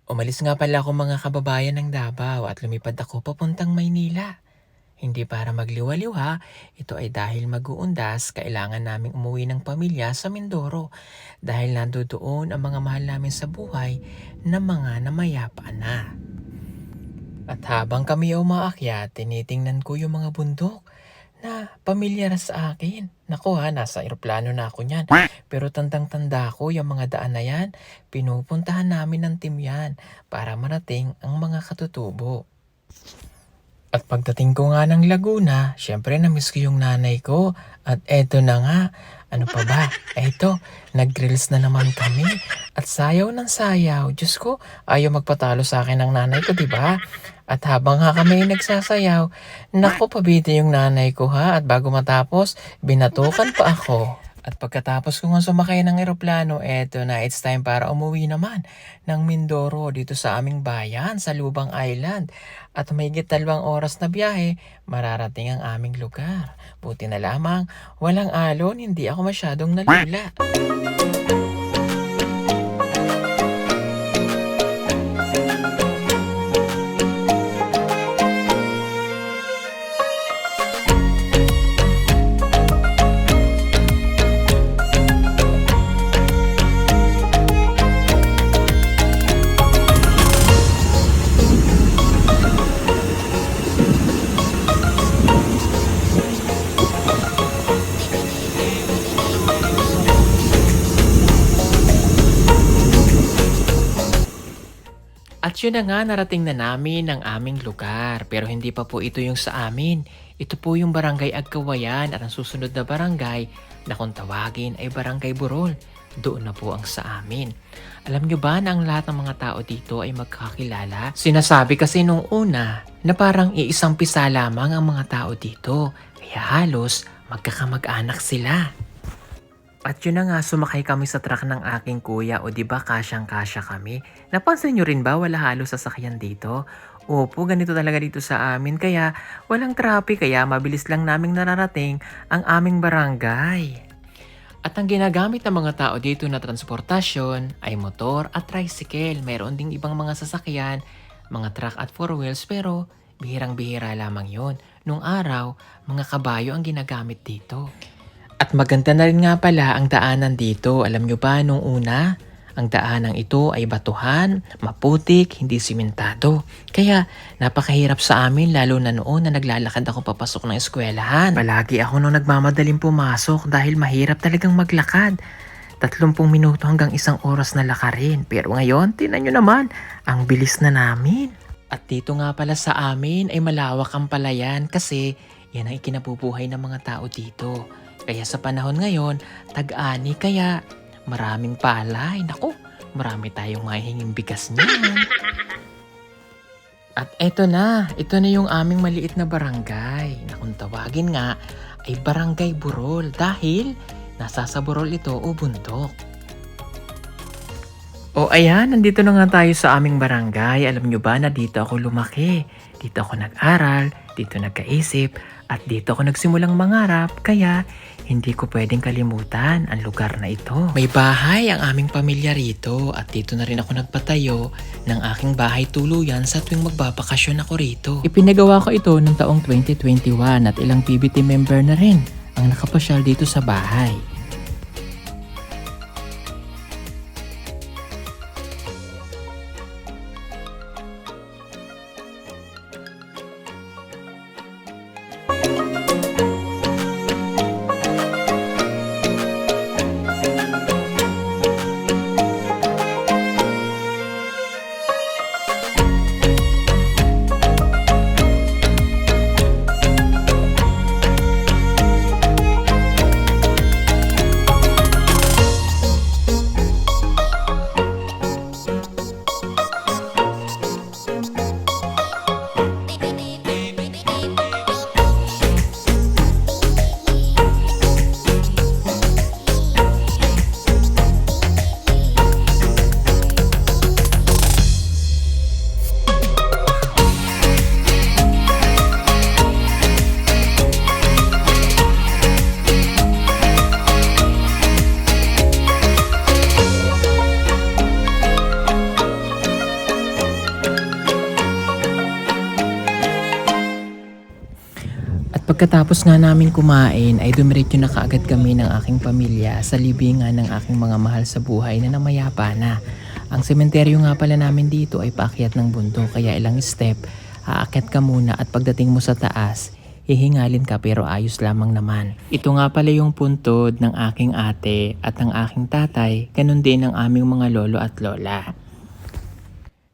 Umalis nga pala ako mga kababayan ng Davao at lumipad ako papuntang Maynila. Hindi para magliwaliw ha, ito ay dahil mag-uundas, kailangan naming umuwi ng pamilya sa Mindoro dahil nandoon ang mga mahal namin sa buhay na mga namayapa na. At habang kami ay umaakyat, tinitingnan ko yung mga bundok na pamilyar sa akin. Naku ha, nasa eroplano na ako niyan. Pero tandang-tanda ko yung mga daan na yan, pinupuntahan namin ng team yan para marating ang mga katutubo. At pagdating ko nga ng Laguna, syempre na-miss ko yung nanay ko. At eto na nga, ano pa ba? Eto, nag-grills na naman kami. At sayaw ng sayaw. Diyos ko, ayaw magpatalo sa akin ng nanay ko, di ba? At habang nga kami nagsasayaw, naku, pabida yung nanay ko ha. At bago matapos, binatukan pa ako. At pagkatapos ko nga sumakay ng eroplano, eto na, it's time para umuwi naman ng Mindoro dito sa aming bayan sa Lubang Island. At mahigit 2 oras na biyahe, mararating ang aming lugar. Buti na lamang, walang alon, hindi ako masyadong nalula. At yun na nga, narating na namin ang aming lugar. Pero hindi pa po ito yung sa amin. Ito po yung Barangay Agkawayan at ang susunod na barangay na kung tawagin ay Barangay Burol. Doon na po ang sa amin. Alam nyo ba na ang lahat ng mga tao dito ay magkakilala? Sinasabi kasi nung una na parang iisang pisa lamang ang mga tao dito. Kaya halos magkakamag-anak sila. At yun na nga, sumakay kami sa truck ng aking kuya o di ba kasyang-kasya kami. Napansin nyo rin ba wala halos sasakyan dito? Opo, ganito talaga dito sa amin kaya walang traffic kaya mabilis lang naming nararating ang aming barangay. At ang ginagamit ng mga tao dito na transportasyon ay motor at tricycle. Mayroon ding ibang mga sasakyan, mga truck at four wheels pero bihirang-bihira lamang yon. Nung araw, mga kabayo ang ginagamit dito. At maganda na rin nga pala ang daanan dito. Alam nyo ba nung una, ang daanan ito ay batuhan, maputik, hindi simentado. Kaya napakahirap sa amin lalo na noon na naglalakad ako papasok ng eskwelahan. Palagi ako nung nagmamadaling pumasok dahil mahirap talagang maglakad. 30 minuto hanggang 1 oras na lakarin. Pero ngayon, tinan nyo naman, ang bilis na namin. At dito nga pala sa amin ay malawak ang palayan kasi yan ang ikinabubuhay ng mga tao dito. Kaya sa panahon ngayon, tag-ani kaya maraming palay. Naku, marami tayong mahihinging bigas niyan. At ito na yung aming maliit na barangay na kung tawagin nga ay Barangay Burol dahil nasa sa Burol ito o bundok. O ayan, nandito na nga tayo sa aming barangay. Alam nyo ba na dito ako lumaki? Dito ako nag-aral, dito nagkaisip, at dito ako nagsimulang mangarap. Kaya hindi ko pwedeng kalimutan ang lugar na ito. May bahay ang aming pamilya rito at dito na rin ako nagpatayo ng aking bahay tuluyan sa tuwing magbabakasyon ako rito. Ipinagawa ko ito noong taong 2021 at ilang PBT member na rin ang nakapasyal dito sa bahay. pagkatapos nga namin kumain ay dumiretso na kaagad kami ng aking pamilya sa libingan ng aking mga mahal sa buhay na namayapa na. Ang sementeryo nga pala namin dito ay paakyat ng bundok kaya ilang step, aakyat ka muna at pagdating mo sa taas, hihingalin ka pero ayos lamang naman. Ito nga pala yung puntod ng aking ate at ng aking tatay, ganun din ang aming mga lolo at lola.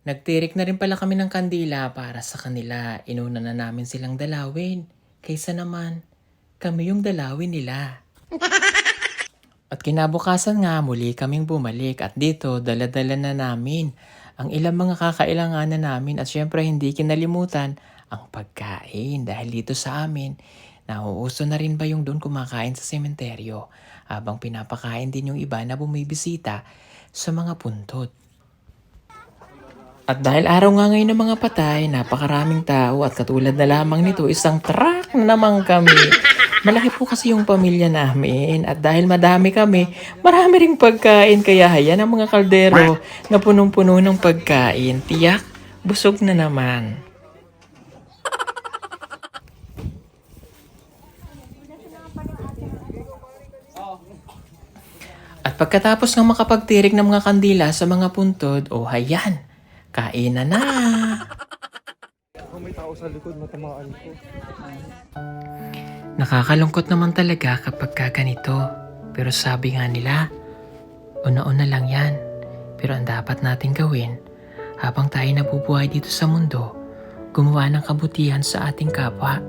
Nagtirik na rin pala kami ng kandila para sa kanila. Inuna na namin silang dalawin. Kaysa naman, kami yung dalawin nila. At kinabukasan nga muli kaming bumalik at dito dala-dala na namin ang ilang mga kakailanganan namin at syempre hindi kinalimutan ang pagkain dahil dito sa amin nauuso na rin ba yung doon kumakain sa sementeryo habang pinapakain din yung iba na bumibisita sa mga puntod. At dahil araw nga ngayon ng mga patay, napakaraming tao at katulad na lamang nito, isang truck na naman kami. Malaki po kasi yung pamilya namin at dahil madami kami, marami ring pagkain kaya hayan ang mga kaldero na punong-puno ng pagkain. Tiyak, busog na naman. At pagkatapos ng makapagtirik ng mga kandila sa mga puntod, hayan, kain na. Kung may tao sa likod, matamaan ko. Nakakalungkot naman talaga kapag ganito. Pero sabi nga nila, una-una lang yan. Pero ang dapat natin gawin, habang tayo nabubuhay dito sa mundo, gumawa ng kabutihan sa ating kapwa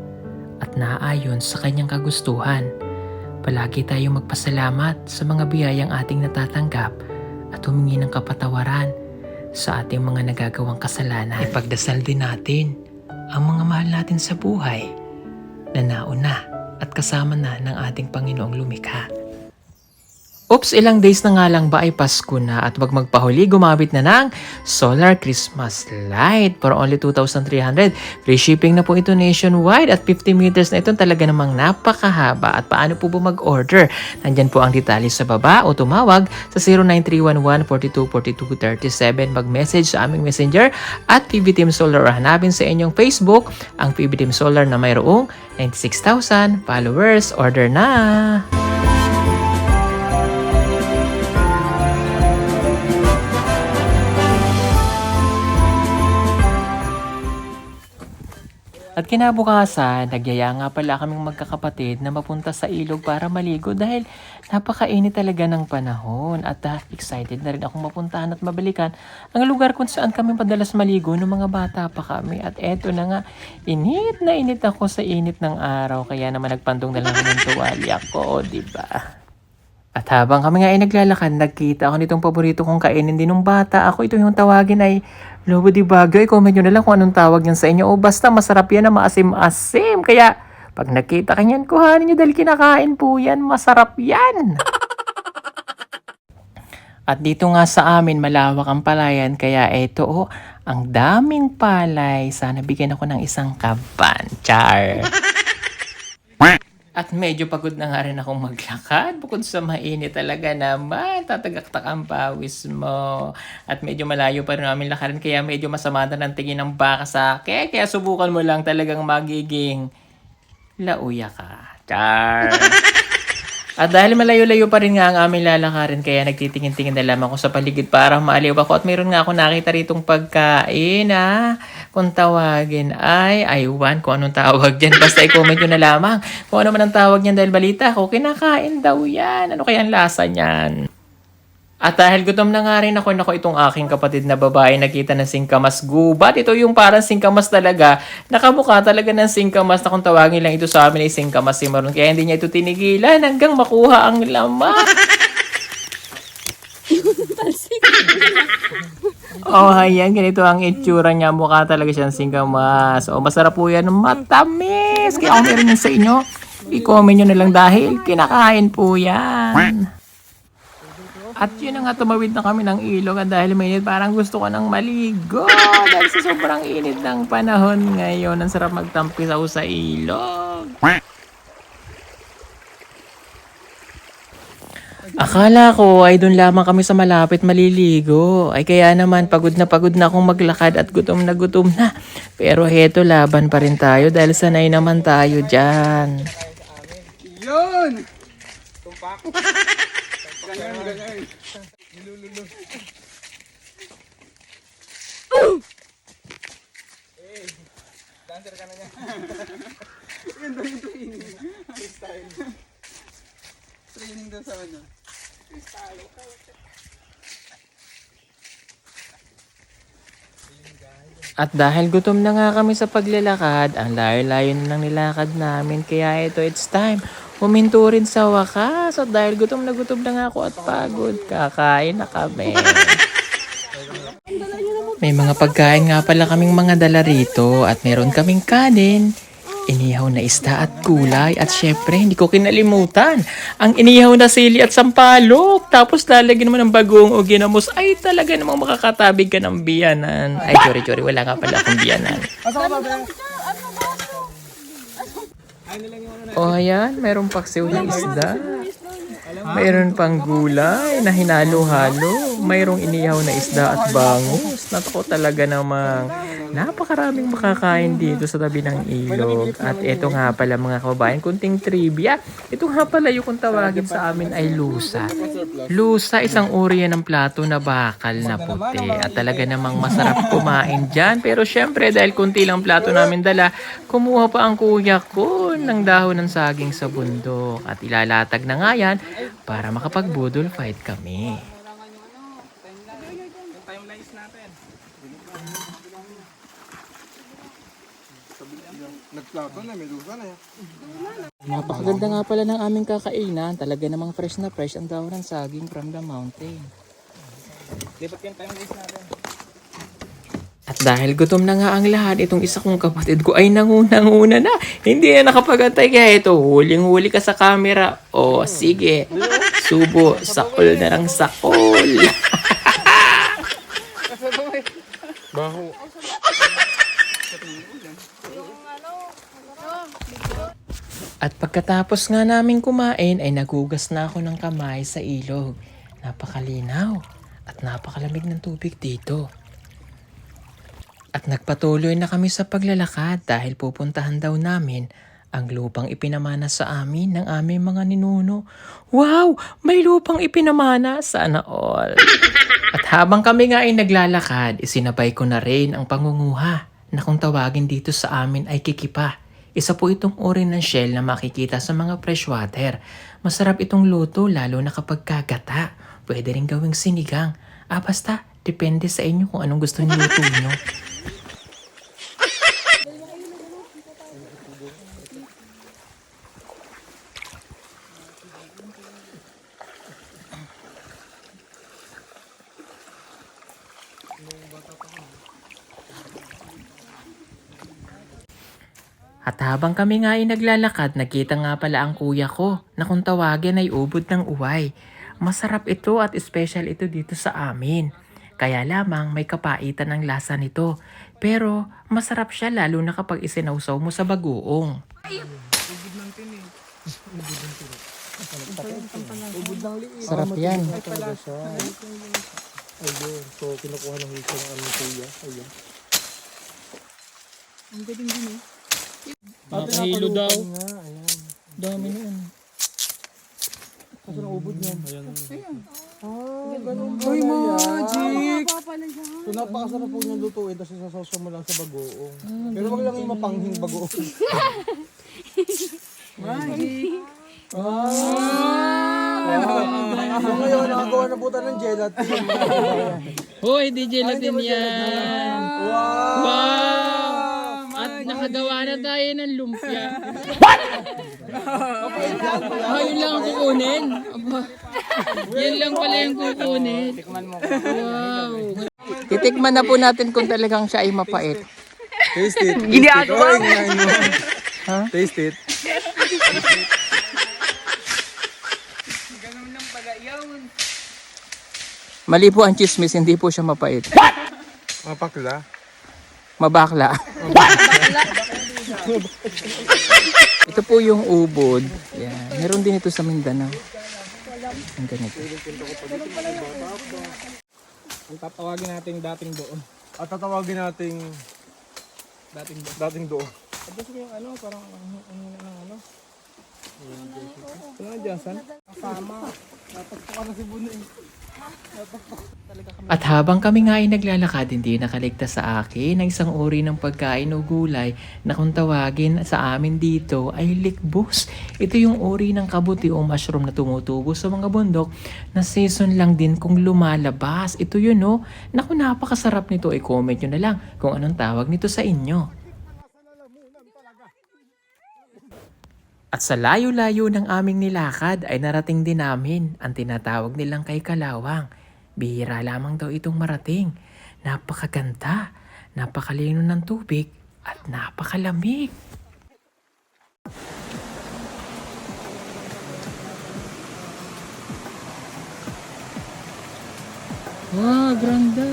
at naaayon sa kanyang kagustuhan. Palagi tayong magpasalamat sa mga biyayang ating natatanggap at humingi ng kapatawaran sa ating mga nagagawang kasalanan. Ipagdasal din natin ang mga mahal natin sa buhay na nauna at kasama na ng ating Panginoong lumikha. Oops, ilang days na nga lang ba ay Pasko na at wag magpahuli, gumamit na ng Solar Christmas Light for only 2,300. Free shipping na po ito nationwide at 50 meters na ito talaga namang napakahaba. At paano po ba mag-order? Nandyan po ang detalye sa baba o tumawag sa 09311-424237. Mag-message sa aming messenger at PB Team Solar o hanapin sa inyong Facebook ang PB Team Solar na mayroong 96,000 followers. Order na! At kinabukasan, nagyaya nga pala kaming magkakapatid na mapunta sa ilog para maligo dahil napakainit talaga ng panahon at excited na rin akong mapuntahan at mabalikan ang lugar kung saan kami madalas maligo nung mga bata pa kami. At eto na nga, init na init ako sa init ng araw kaya naman nagpandong na lang ng tuwalya ko, diba? At habang kami nga ay naglalakad, nagkita ako nitong paborito kong kainin din nung bata ako. Ito yung tawagin ay lobo di bagyo. I-comment nyo na lang kung anong tawag yan sa inyo. O basta masarap yan na maasim-asim. Kaya pag nakita kanyan, kuhanin nyo dahil kinakain po yan. Masarap yan. At dito nga sa amin, malawak ang palayan. Kaya eto, ang daming palay. Sana bigyan ako ng isang kaban. Char. At medyo pagod na nga rin akong maglakad. Bukod sa mainit talaga naman, tatagaktak ang pawis mo. At medyo malayo pa rin namin lakarin kaya medyo masama na ng tingin ng baka sa akin. Kaya subukan mo lang talagang magiging lauya ka. Char! At dahil malayo-layo pa rin nga ang aming lalakarin kaya nagtitingin-tingin na lamang ako sa paligid para maaliw ako. At mayroon nga ako nakita ritong pagkain kung tawagin ay aywan kung anong tawag dyan. Basta i-comment nyo na lamang kung ano man ang tawag niyan dahil balita ko kinakain daw yan. Ano kaya ang lasa niyan? At dahil gutom na nga rin ako, itong aking kapatid na babae nakita ng singkamas gubat. Ito yung parang singkamas talaga. Nakamukha talaga ng singkamas na kung tawagin lang ito sa amin ay singkamas si Maron. Kaya hindi niya ito tinigilan hanggang makuha ang laman. Ayan, ganito ang itsura niya. Mukha talaga siyang singkamas. Masarap po yan. Matamis. Kaya kung meron yan sa inyo, i-comment nyo na lang dahil kinakain po yan. At yun na nga, tumawid na kami ng ilog at dahil mainit parang gusto ko nang maligo dahil sa sobrang init ng panahon ngayon. Ang sarap magtampisaw sa ilog. Akala ko ay doon lamang kami sa malapit maliligo. Ay kaya naman pagod na akong maglakad at gutom na gutom na. Pero heto laban pa rin tayo dahil sanay naman tayo dyan. Yun! Tumpak. Ganun, ganun. Nilululo. Eh, dancer ka na niya. Yun daw yung training. Freestyle. Training daw sa ano. Freestyle. At dahil gutom na nga kami sa paglalakad, ang layo-layo na ng nilakad namin. Kaya ito, it's time. Huminto rin sa wakas. At dahil gutom na nga ako at pagod, kakain na kami. May mga pagkain nga pala kaming mga dala rito at meron kaming kanin, inihaw na isda at gulay at syempre hindi ko kinalimutan ang inihaw na sili at sampalok. Tapos lalagyan mo ng bagoong o ginamos ay talaga namang makakatabig ka ng biyanan. Ay, sorry, wala nga pala akong biyanan. Asa ka ba, Ben? O ayan, mayroong paksiw na isda. Mayroon pang gulay na hinalo-halo. Mayroong inihaw na isda at bangus. Natako talaga namang napakaraming makakain dito sa tabi ng ilog. At ito nga pala mga kababayan, kunting trivia. Ito nga pala yung kung tawagin sa amin ay lusa. Lusa, isang uri yan ng plato na bakal na puti. At talaga namang masarap kumain dyan. Pero syempre dahil kunti lang plato namin dala, kumuha pa ang kuya ko ng dahon ng saging sa bundok. At ilalatag na nga yan para makapag-budol fight kami. Nagplato na, may lusa na yan. Napakaganda nga pala ng aming kakainan. Talaga namang fresh na fresh ang dahon ng saging from the mountain. Lipat yan tayong guys natin. At dahil gutom na nga ang lahat, itong isa kong kapatid ko ay nanguna na. Hindi na nakapagantay kaya ito, huling-huli ka sa camera. O sige, subo, sakol na ng sakol. Baho. At pagkatapos nga namin kumain ay nagugas na ako ng kamay sa ilog. Napakalinaw at napakalamig ng tubig dito. At nagpatuloy na kami sa paglalakad dahil pupuntahan daw namin ang lupang ipinamana sa amin ng aming mga ninuno. Wow! May lupang ipinamana! Sana all! At habang kami nga ay naglalakad, isinabay ko na rin ang pangunguha na kung tawagin dito sa amin ay kikipa. Isa po itong uri ng shell na makikita sa mga freshwater. Masarap itong luto lalo na kapag kagata. Pwede rin gawing sinigang. Basta, depende sa inyo kung anong gusto niyo luto nyo. At habang kami nga ay naglalakad, nakita nga pala ang kuya ko na kung tawagin ay ubod ng uway. Masarap ito at special ito dito sa amin. Kaya lamang may kapaitan ng lasa nito. Pero masarap siya lalo na kapag isinawsaw mo sa bagoong. Sarap yan. Talaga siya. Ayun. So, kinukuha ng hito ng aming kuya. Ayun. Ang galing din eh. Makahilo daw. Nga, ayan. Dami noon. Kaso ng ubod niyan. Ayan. Ganun Uy, pala magic! yan. So, napakasarap po niyang lutuin tapos sasawsaw mo lang sa bagoong. Pero wag lang yung mapanghing bagoong. Magic! So, ngayon, nakagawa na po tayo ng gelatin. Hoy, di gelatin yan. Wow! Wow! At nakagawa na tayo ng lumpia. Yun lang ang kukunin. Aba, yan lang pala yung kukunin. Tikman mo. Wow. Titikman na po natin kung talagang siya ay mapait. Taste it. Ginagawa mo. Ha? Taste it. Ganun lang pala yun. Mali po ang chismis, hindi po siya mapait. Mapakla. Mabakla. Ito po yung ubod. Yan. Meron din ito sa Mindanao. Yung ganito. Ang tatawagin natin dating doon. At tatawagin nating dating doon. At gusto ko yung ano, parang ano. Ano dyan, San? Kasama. Natakpo ka na si Buno eh. At habang kami nga ay naglalakad, hindi nakaligtas sa akin na isang uri ng pagkain o gulay na kung tawagin sa amin dito ay likbos. Ito yung uri ng kabuti o mushroom na tumutubo sa mga bundok na season lang din kung lumalabas. Ito yun no. Naku, napakasarap nito. I-comment nyo na lang kung anong tawag nito sa inyo. At sa layo-layo ng aming nilakad ay narating din namin ang tinatawag nilang kay Kalawang. Bihira lamang daw itong marating. Napakaganda, napakalino ng tubig at napakalamig. Wow, granda!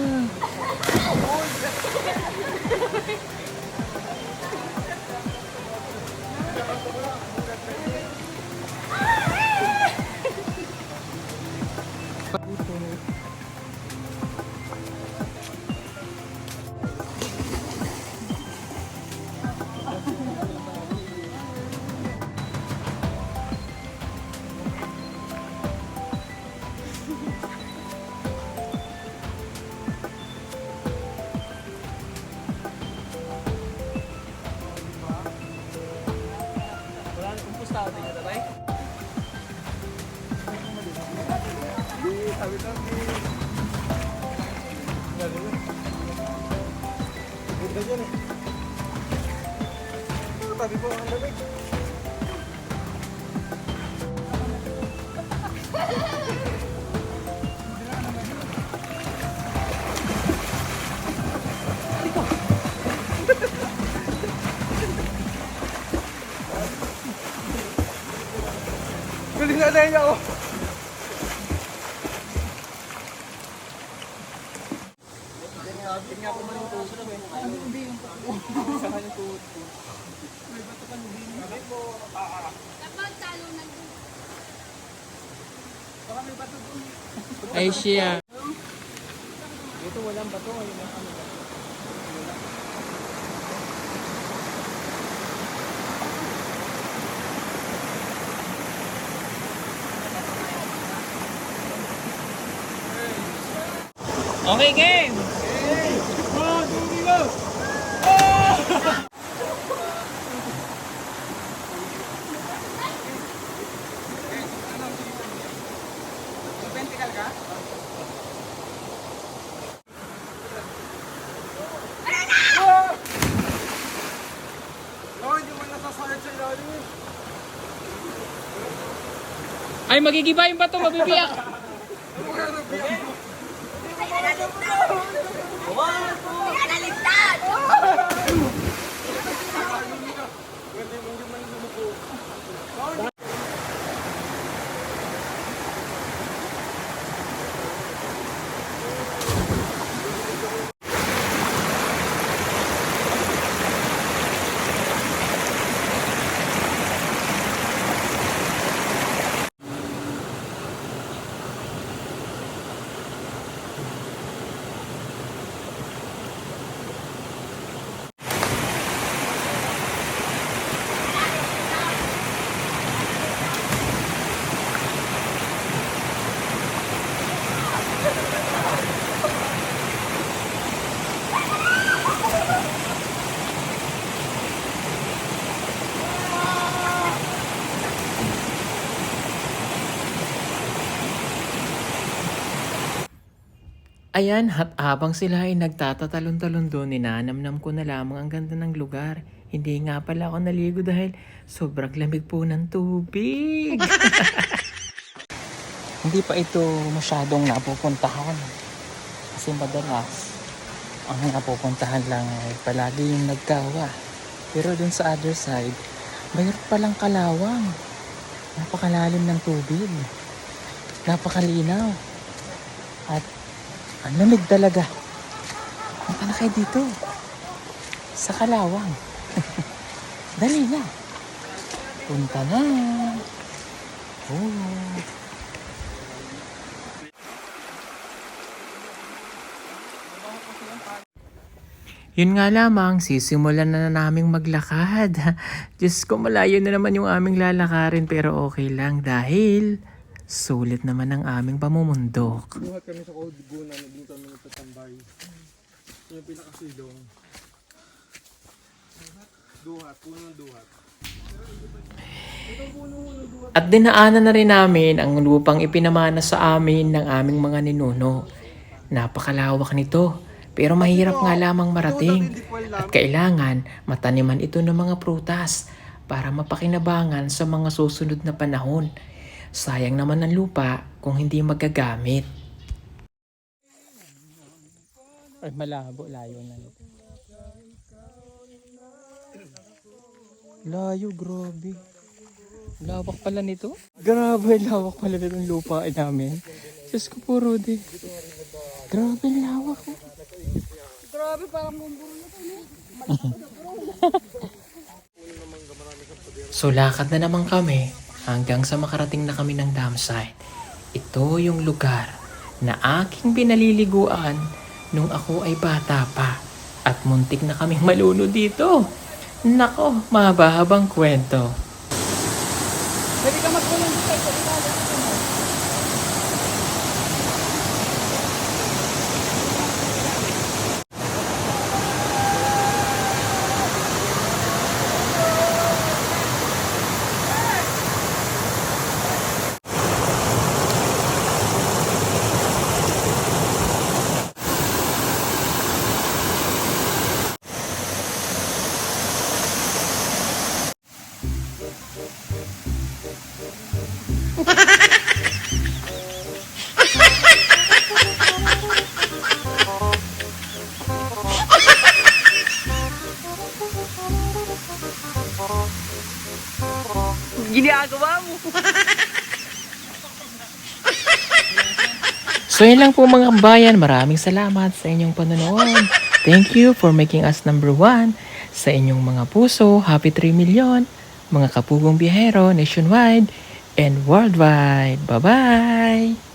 Wala na kung pusta ako tingnan tatay. Sabi-sabi. Ganda dyan eh. Tabi po ang lamig. Galing na tayo niya ako. Tingnan ko man yung puso na ba? Ano hindi yung puso? Saan yung puso? May bato ka ng bini. May po. Kapag talo ng Baka may bato doon. Ay siya. Dito walang bato. Yung mga ano ba? Okay, game! Vertical ka? Hindi mo nasasayad sa ilalim. Ay, magigiba yung bato, mabibiyak! Ano ka nabiyak? Pinanaligtad! Ayan, at habang sila ay nagtatatalon-talon doon, ninanamnam ko na lamang ang ganda ng lugar. Hindi nga pala ako naligo dahil sobrang lamig po ng tubig. Hindi pa ito masyadong napupuntahan. Kasi madalas, ang napupuntahan lang ay palagi yung Nagkawa. Pero dun sa other side, mayroon palang Kalawang. Napakalalim ng tubig. Napakalinaw. At ang lamig talaga. Punta na kayo dito. Sa Kalawang. Dali na. Punta na. Oh. Yun nga lamang, sisimulan na naming maglakad. Diyos ko, malayo na naman yung aming lalakarin pero okay lang dahil sulit naman ang aming pamumundok. Duhat kami sa Coldguna, naging kami nagtatambay. Yung pinakasilong. Duhat, punong duhat. At dinaanan na rin namin ang lupang ipinamana sa amin ng aming mga ninuno. Napakalawak nito, pero mahirap nga lamang marating. At kailangan mataniman ito ng mga prutas para mapakinabangan sa mga susunod na panahon. Sayang naman ang lupa kung hindi magagamit. Ay, malabo, layo na. Layo, grabe. Lawak pala nito. Grabe, lawak pala nitong lupa namin. Diyos ko po, Rudy. Grabe, lawak. Oh. Grabe, parang bumburo na to. So lakad na naman kami hanggang sa makarating na kami ng dam site. Ito yung lugar na aking pinaliliguan nung ako ay bata pa at muntik na kaming maluno dito. Nako, mahaba-habang kwento. Pwede ka magkulong dito sa ilalim. Ginagawa mo. So yun lang po mga kabayan, maraming salamat sa inyong panonood. Thank you for making us number 1 sa inyong mga puso. Happy 3 million, mga kapugong biyahero nationwide and worldwide. Bye-bye!